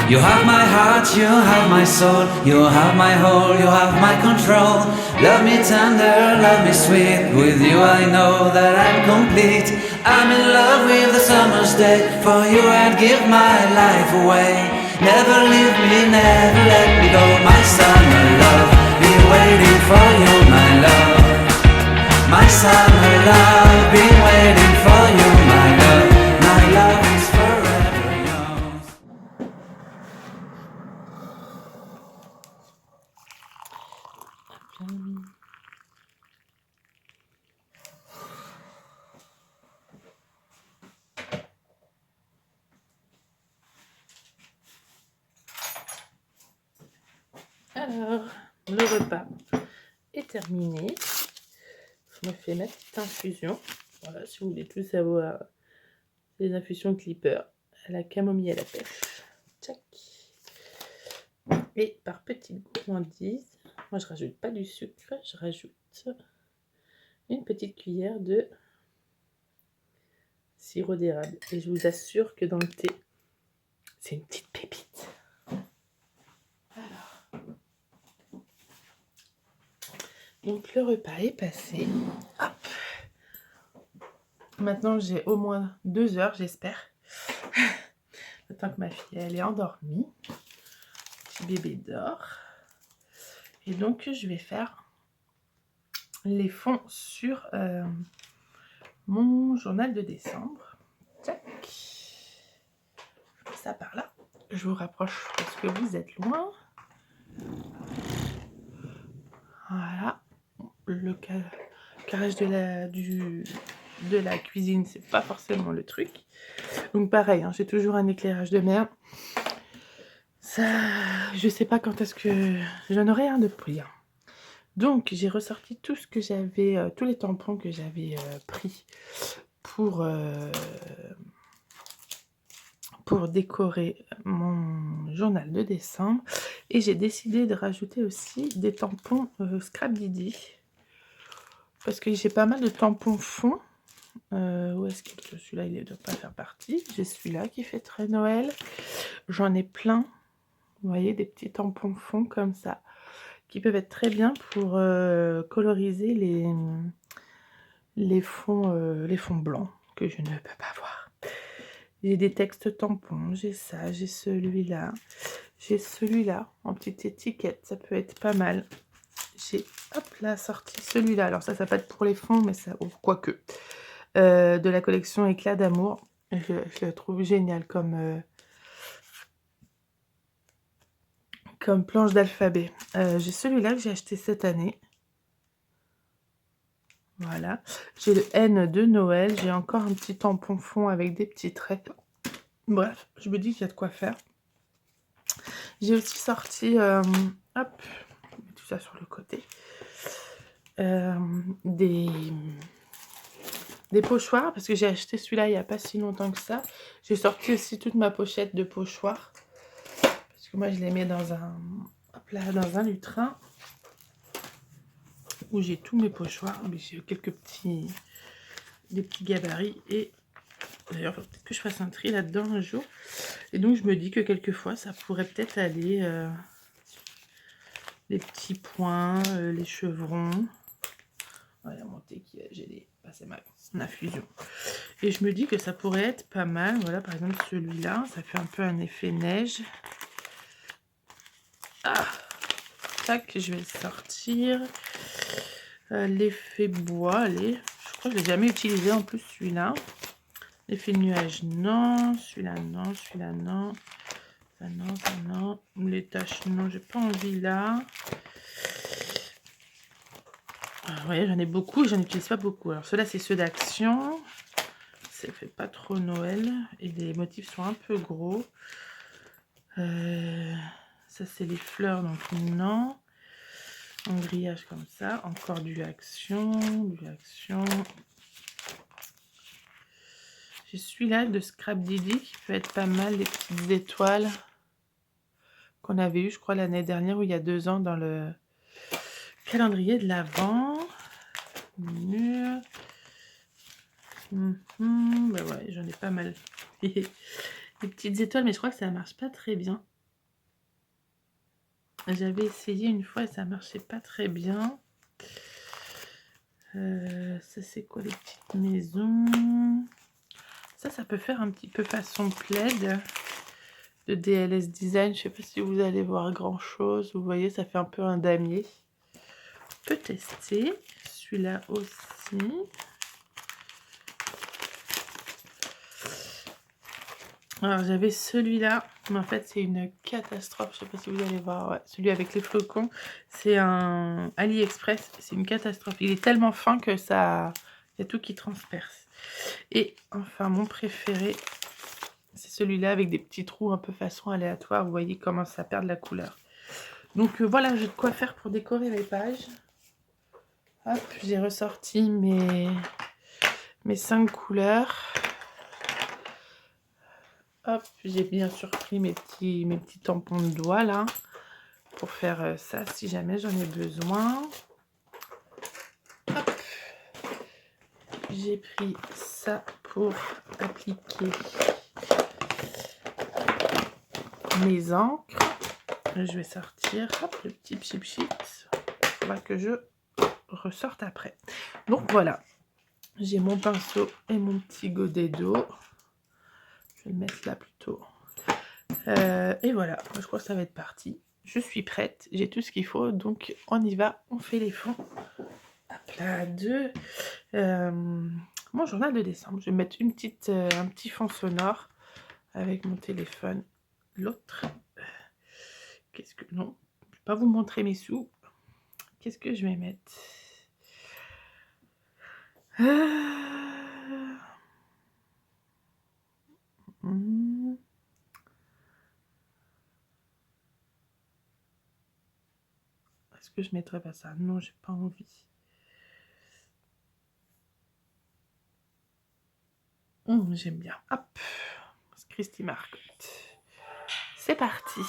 You have my heart, you have my soul, you have my whole, you have my control. Love me tender, love me sweet. With you I know that I'm complete. I'm in love with the summer's day. For you I'd give my life away. Never leave me, never let me go. My summer love, been waiting for you, my love. My summer love, been waiting for you, my love. My love is forever yours. Alors, le repas est terminé. Je me fais ma petite infusion. Voilà, si vous voulez tout savoir, les infusions Clipper à la camomille à la pêche. Tchac. Et par petite gourmandise, moi je rajoute pas du sucre, je rajoute une petite cuillère de sirop d'érable. Et je vous assure que dans le thé, c'est une petite pépite. Alors, donc le repas est passé. Hop. Maintenant j'ai au moins 2 heures, j'espère. Le temps que ma fille elle est endormie. Petit bébé dort. Et donc je vais faire les fonds sur mon journal de décembre. Tac. Je mets ça par là. Je vous rapproche parce que vous êtes loin. Voilà. l'éclairage de la cuisine, c'est pas forcément le truc. Donc pareil, hein, j'ai toujours un éclairage de merde. Ça, je sais pas quand est-ce que j'en aurai un de prix, hein. Donc j'ai ressorti tout ce que j'avais, tous les tampons que j'avais pris pour, pour décorer mon journal de décembre. Et j'ai décidé de rajouter aussi des tampons Scrap Didi. Parce que j'ai pas mal de tampons fond. Où est-ce que celui-là, il ne doit pas faire partie. J'ai celui-là qui fait très Noël. J'en ai plein. Vous voyez, des petits tampons fond comme ça. Qui peuvent être très bien pour coloriser les fonds blancs que je ne peux pas voir. J'ai des textes tampons, j'ai ça, j'ai celui-là. J'ai celui-là en petite étiquette, ça peut être pas mal. J'ai, hop là, sorti celui-là. Alors ça peut être pour les fonds, mais ça, oh, quoique. De la collection Éclat d'amour. Je le trouve génial comme planche d'alphabet. J'ai celui-là que j'ai acheté cette année. Voilà. J'ai le N de Noël. J'ai encore un petit tampon fond avec des petits traits. Bref, je me dis qu'il y a de quoi faire. J'ai aussi sorti, hop, tout ça sur le côté, des pochoirs, parce que j'ai acheté celui-là il n'y a pas si longtemps que ça. J'ai sorti aussi toute ma pochette de pochoirs, parce que moi je les mets dans un lutrin, où j'ai tous mes pochoirs, mais j'ai des petits gabarits, et d'ailleurs peut-être que je fasse un tri là-dedans un jour. Et donc je me dis que quelquefois ça pourrait peut-être aller... les petits points, les chevrons. Voilà, monter qui j'ai c'est ma fusion. Et je me dis que ça pourrait être pas mal. Voilà, par exemple, celui-là, ça fait un peu un effet neige. Ah, tac, je vais le sortir. L'effet bois, allez. Je crois que je l'ai jamais utilisé en plus, celui-là. L'effet nuage, non. Celui-là, non. Celui-là, non. Ça, non, ça, non. Les taches, non, j'ai pas envie là. Ouais, j'en ai beaucoup et j'en utilise pas beaucoup. Alors ceux-là, c'est ceux d'Action. Ça fait pas trop Noël. Et les motifs sont un peu gros. Ça, c'est les fleurs, donc non. En grillage comme ça. Encore du Action. J'ai celui-là de Scrap Didi qui peut être pas mal. Les petites étoiles qu'on avait eu, je crois, l'année dernière ou il y a 2 ans dans le calendrier de l'Avent. Bah ouais, j'en ai pas mal. Les petites étoiles, mais je crois que ça marche pas très bien. J'avais essayé une fois et ça marchait pas très bien. Ça, c'est quoi les petites maisons? Ça peut faire un petit peu façon plaid de DLS Design. Je sais pas si vous allez voir grand chose. Vous voyez, ça fait un peu un damier. On peut tester. Celui-là aussi. Alors j'avais celui-là, mais en fait c'est une catastrophe, je sais pas si vous allez voir, ouais, celui avec les flocons, c'est un AliExpress, c'est une catastrophe, il est tellement fin que ça, il y a tout qui transperce. Et enfin mon préféré, c'est celui-là avec des petits trous un peu façon aléatoire, vous voyez comment ça perd de la couleur. Donc voilà, j'ai de quoi faire pour décorer mes pages. Hop, j'ai ressorti mes 5 couleurs. Hop, j'ai bien sûr pris mes petits tampons de doigts là pour faire ça si jamais j'en ai besoin. Hop, j'ai pris ça pour appliquer mes encres. Je vais sortir hop, le petit pchit pchit. Il faudra que je ressorte après. Donc voilà, j'ai mon pinceau et mon petit godet d'eau. Je vais le mettre là plutôt. Et voilà, je crois que ça va être parti. Je suis prête, j'ai tout ce qu'il faut, donc on y va, on fait les fonds. Hop là, mon journal de décembre. Je vais mettre un petit fond sonore avec mon téléphone. L'autre, non, je ne vais pas vous montrer mes sous. Qu'est-ce que je vais mettre? Hmm. Est-ce que je mettrais pas ça? Non, j'ai pas envie. J'aime bien. Hop. C'est Christy Marcotte. C'est parti.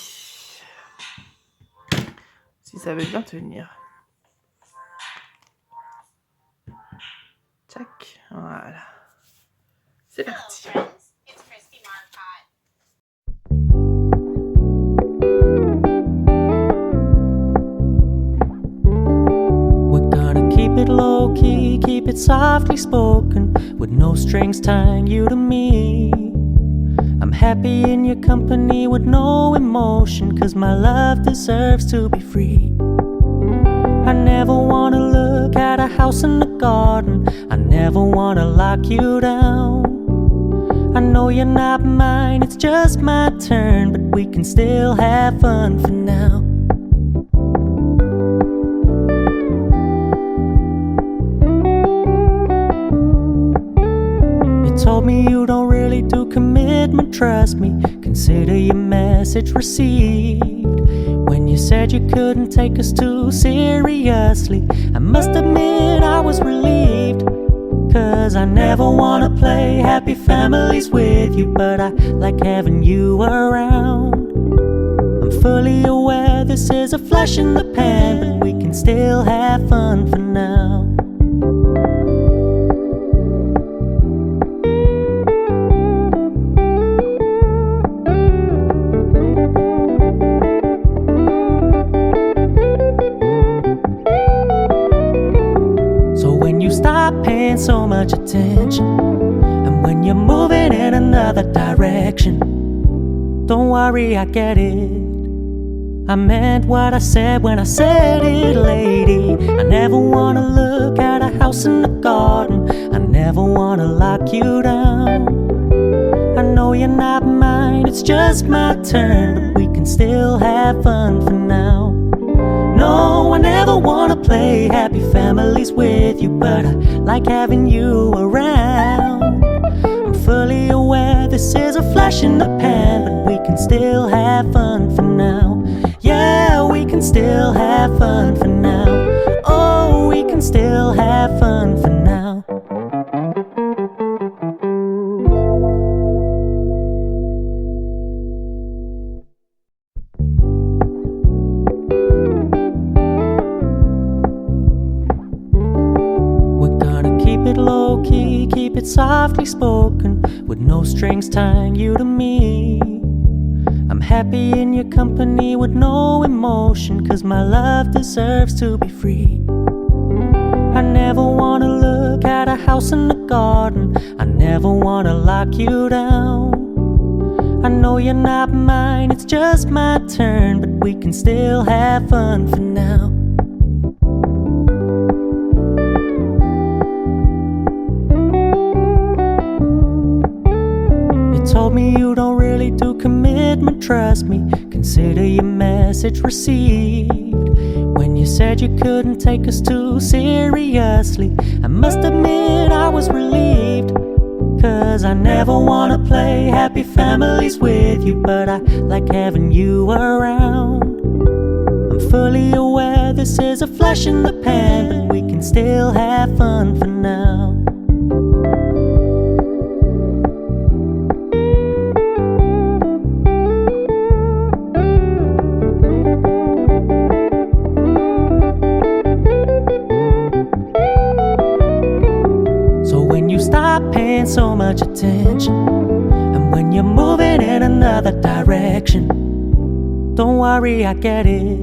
Si ça veut bien tenir. Tchac. Voilà. C'est parti. We're gonna keep it low key, keep it softly spoken, with no strings tying you to me. I'm happy in your company with no emotion, 'cause my love deserves to be free. I never wanna look at a house in the garden, I never wanna lock you down. I know you're not mine, it's just my turn, but we can still have fun for now. You told me you don't really do commitment, trust me, consider your message received. When you said you couldn't take us too seriously, I must admit I was relieved. 'Cause I never wanna play happy families with you, but I like having you around. I'm fully aware this is a flash in the pan, but we can still have fun for now. Stop paying so much attention, and when you're moving in another direction, don't worry, I get it. I meant what I said when I said it, lady. I never wanna look at a house in the garden, I never wanna lock you down. I know you're not mine, it's just my turn, but we can still have fun for now. No, I never wanna play happy families with you, but I like having you around. I'm fully aware this is a flash in the pan, but we can still have fun for now. Yeah, we can still have fun for now. Oh, we can still have fun for now. Low key, keep it softly spoken, with no strings tying you to me. I'm happy in your company with no emotion, 'cause my love deserves to be free. I never wanna look at a house in the garden, I never wanna lock you down. I know you're not mine, it's just my turn, but we can still have fun for now. Told me you don't really do commitment, trust me, consider your message received. When you said you couldn't take us too seriously, I must admit I was relieved. 'Cause I never wanna play happy families with you, but I like having you around. I'm fully aware this is a flash in the pan, but we can still have fun for now. Stop paying so much attention, and when you're moving in another direction, don't worry, I get it.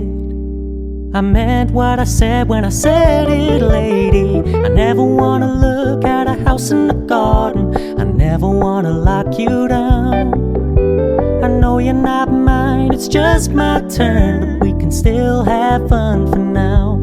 I meant what I said when I said it, lady. I never wanna look at a house in the garden, I never wanna lock you down. I know you're not mine, it's just my turn, but we can still have fun for now.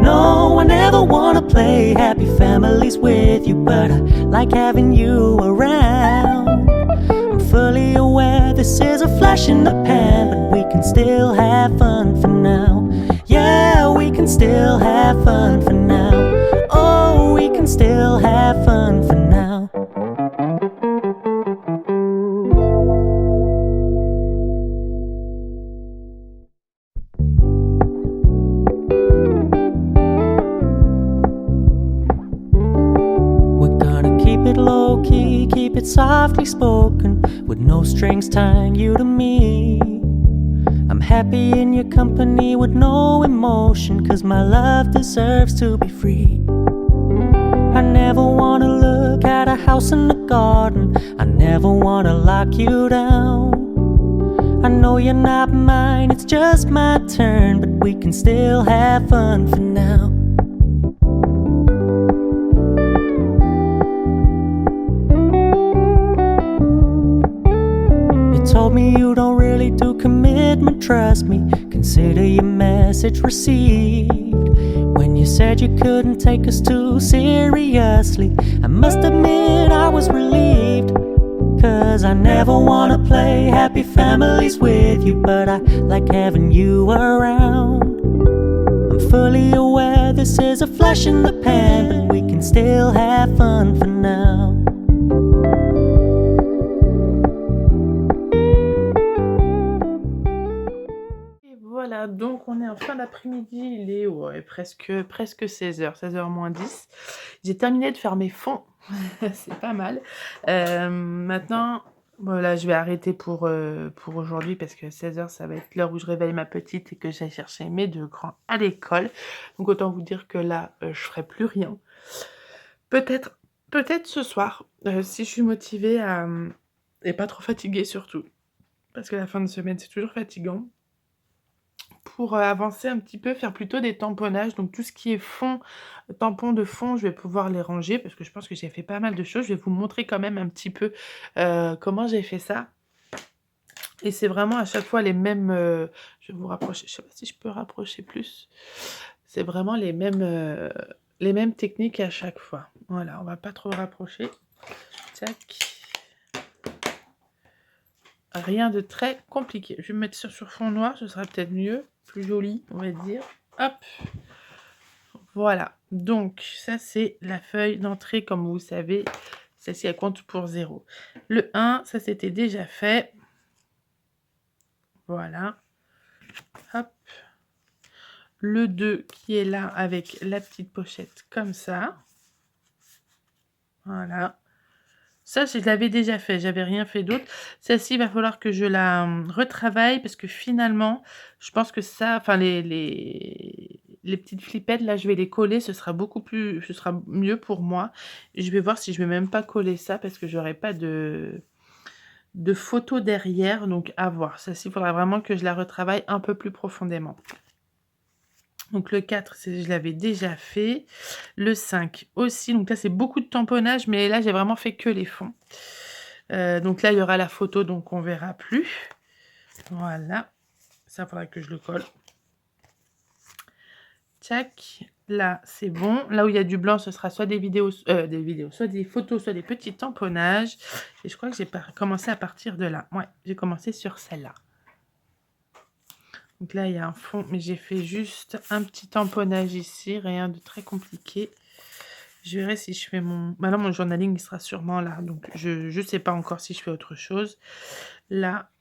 No, I never wanna play happy families with you, but I like having you around. I'm fully aware this is a flash in the pan, but we can still have fun for now. Yeah, we can still have fun for now. Oh, we can still it's softly spoken, with no strings tying you to me. I'm happy in your company with no emotion, 'cause my love deserves to be free. I never wanna look at a house in the garden, I never wanna lock you down. I know you're not mine, it's just my turn, but we can still have fun for now. You told me you don't really do commitment, trust me, consider your message received. When you said you couldn't take us too seriously, I must admit I was relieved. 'Cause I never wanna play happy families with you, but I like having you around. I'm fully aware this is a flash in the pan, but we can still have fun for now. Et voilà, donc on est en fin d'après-midi, il est ouais, presque 16h, 16h moins 10. J'ai terminé de faire mes fonds, c'est pas mal. Maintenant, voilà, je vais arrêter pour aujourd'hui parce que 16h, ça va être l'heure où je réveille ma petite et que j'aille chercher mes 2 grands à l'école. Donc autant vous dire que là, je ferai plus rien. Peut-être ce soir, si je suis motivée à, et pas trop fatiguée surtout, parce que la fin de semaine, c'est toujours fatigant. Pour, avancer un petit peu, faire plutôt des tamponnages, donc tout ce qui est fond, tampons de fond, je vais pouvoir les ranger parce que je pense que j'ai fait pas mal de choses. Je vais vous montrer quand même un petit peu, comment j'ai fait ça et c'est vraiment à chaque fois les mêmes, je vais vous rapprocher, je sais pas si je peux rapprocher plus. C'est vraiment les mêmes techniques à chaque fois. Voilà, on va pas trop rapprocher. Tac. Rien de très compliqué. Je vais me mettre ça sur fond noir, ce sera peut-être mieux, plus joli, on va dire. Hop, voilà. Donc ça, c'est la feuille d'entrée, comme vous savez. Celle-ci, elle compte pour 0. Le 1, ça c'était déjà fait. Voilà. Hop. Le 2 qui est là avec la petite pochette comme ça. Voilà. Ça, je l'avais déjà fait, j'avais rien fait d'autre. Celle-ci, il va falloir que je la retravaille parce que finalement, je pense que ça, enfin les petites flippettes, là, je vais les coller, ce sera mieux pour moi. Et je vais voir si je vais même pas coller ça parce que j'aurai pas de photo derrière, donc à voir. Celle-ci, il faudra vraiment que je la retravaille un peu plus profondément. Donc le 4, je l'avais déjà fait. Le 5 aussi. Donc là, c'est beaucoup de tamponnage, mais là, j'ai vraiment fait que les fonds. Donc là, il y aura la photo, donc on verra plus. Voilà. Ça, il faudra que je le colle. Tac. Là, c'est bon. Là où il y a du blanc, ce sera soit des vidéos, soit des photos, soit des petits tamponnages. Et je crois que j'ai commencé à partir de là. Ouais, j'ai commencé sur celle-là. Donc là, il y a un fond, mais j'ai fait juste un petit tamponnage ici, rien de très compliqué. Je verrai si je fais mon... Bah là, mon journaling, il sera sûrement là. Donc, je ne sais pas encore si je fais autre chose. Là,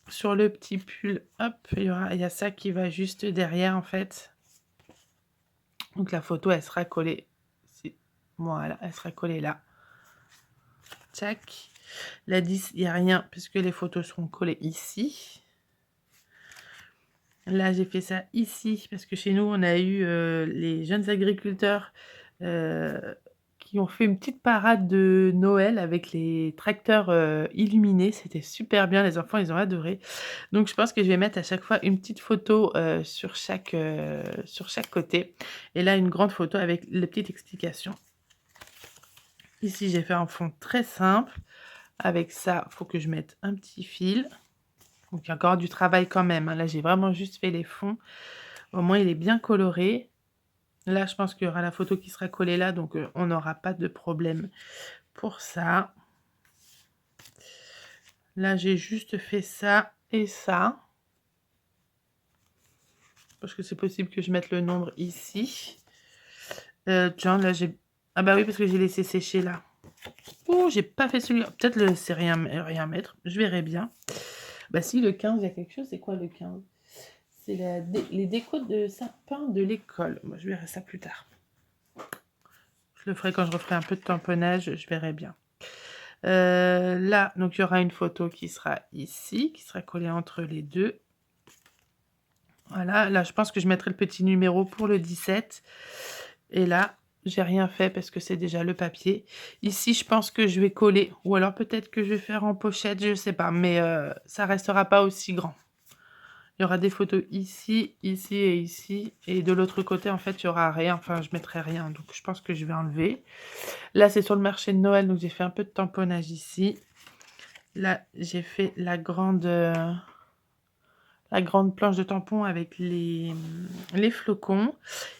sur le petit pull, hop, il y a ça qui va juste derrière, en fait. Donc, la photo, elle sera collée. Voilà, elle sera collée là. Tac. La 10, il n'y a rien, puisque les photos seront collées ici. Là, j'ai fait ça ici, parce que chez nous, on a eu les jeunes agriculteurs qui ont fait une petite parade de Noël avec les tracteurs illuminés. C'était super bien, les enfants, ils ont adoré. Donc, je pense que je vais mettre à chaque fois une petite photo sur chaque côté. Et là, une grande photo avec les petites explications. Ici, j'ai fait un fond très simple. Avec ça, il faut que je mette un petit fil. Donc, il y a encore du travail quand même. Là, j'ai vraiment juste fait les fonds. Au moins, il est bien coloré. Là, je pense qu'il y aura la photo qui sera collée là. Donc, on n'aura pas de problème pour ça. Là, j'ai juste fait ça et ça. Parce que c'est possible que je mette le nombre ici. Tiens, là, j'ai... Ah bah oui, parce que j'ai laissé sécher là. Oh, j'ai pas fait celui-là. Peut-être le c'est rien mettre. Je verrai bien. Bah si, le 15, il y a quelque chose. C'est quoi le 15? C'est les décos de sapin de l'école. Moi, je verrai ça plus tard. Je le ferai quand je referai un peu de tamponnage. Je verrai bien. Là, donc il y aura une photo qui sera ici, qui sera collée entre les deux. Voilà, là, je pense que je mettrai le petit numéro pour le 17. Et là, j'ai rien fait parce que c'est déjà le papier. Ici, je pense que je vais coller. Ou alors peut-être que je vais faire en pochette, je sais pas. Mais ça restera pas aussi grand. Il y aura des photos ici, ici et ici. Et de l'autre côté, en fait, il y aura rien. Enfin, je mettrai rien. Donc, je pense que je vais enlever. Là, c'est sur le marché de Noël. Donc, j'ai fait un peu de tamponnage ici. Là, j'ai fait la grande planche de tampon avec les flocons.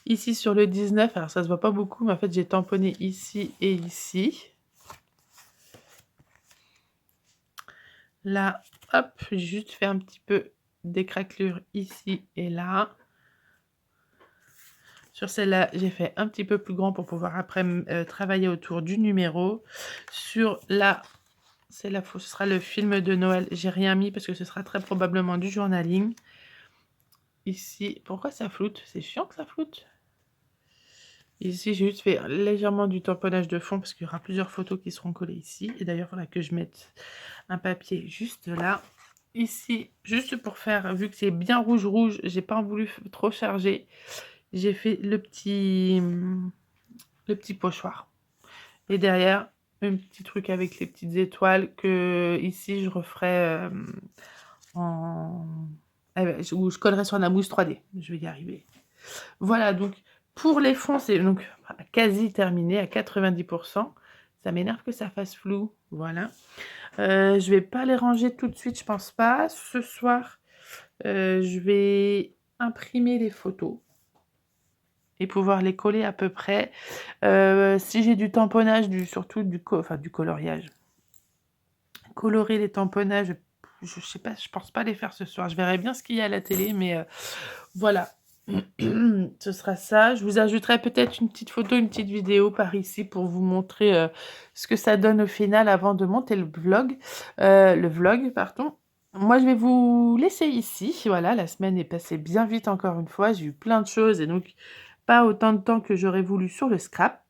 Ici, sur le 19, alors ça se voit pas beaucoup, mais en fait, j'ai tamponné ici et ici. Là, hop, j'ai juste fait un petit peu d'écraclure ici et là. Sur celle-là, j'ai fait un petit peu plus grand pour pouvoir après travailler autour du numéro. Sur là, ce sera le film de Noël. J'ai rien mis parce que ce sera très probablement du journaling. Ici, pourquoi ça floute? C'est chiant que ça floute. Ici, j'ai juste fait légèrement du tamponnage de fond parce qu'il y aura plusieurs photos qui seront collées ici. Et d'ailleurs, il faudra que je mette un papier juste là. Ici, juste pour faire, vu que c'est bien rouge, j'ai pas voulu trop charger. J'ai fait le petit pochoir. Et derrière, un petit truc avec les petites étoiles que ici, je referai où je collerai sur la mousse 3D. Je vais y arriver. Voilà, donc pour les fonds, c'est donc quasi terminé à 90%. Ça m'énerve que ça fasse flou. Voilà. Je vais pas les ranger tout de suite, je pense pas. Ce soir, je vais imprimer les photos et pouvoir les coller à peu près. Si j'ai du tamponnage, surtout du coloriage. Colorer les tamponnages, je sais pas, je pense pas les faire ce soir. Je verrai bien ce qu'il y a à la télé, mais voilà. Ce sera ça. Je vous ajouterai peut-être une petite photo, une petite vidéo par ici pour vous montrer ce que ça donne au final avant de monter le vlog. Pardon. Moi, je vais vous laisser ici. Voilà, la semaine est passée bien vite encore une fois. J'ai eu plein de choses et donc pas autant de temps que j'aurais voulu sur le scrap.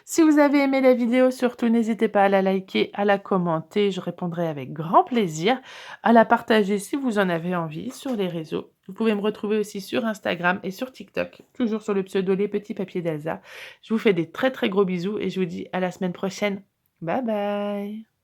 Si vous avez aimé la vidéo, surtout n'hésitez pas à la liker, à la commenter. Je répondrai avec grand plaisir. À la partager si vous en avez envie sur les réseaux. Vous pouvez me retrouver aussi sur Instagram et sur TikTok, toujours sur le pseudo Les Petits Papiers d'Elsa. Je vous fais des très très gros bisous et je vous dis à la semaine prochaine. Bye bye!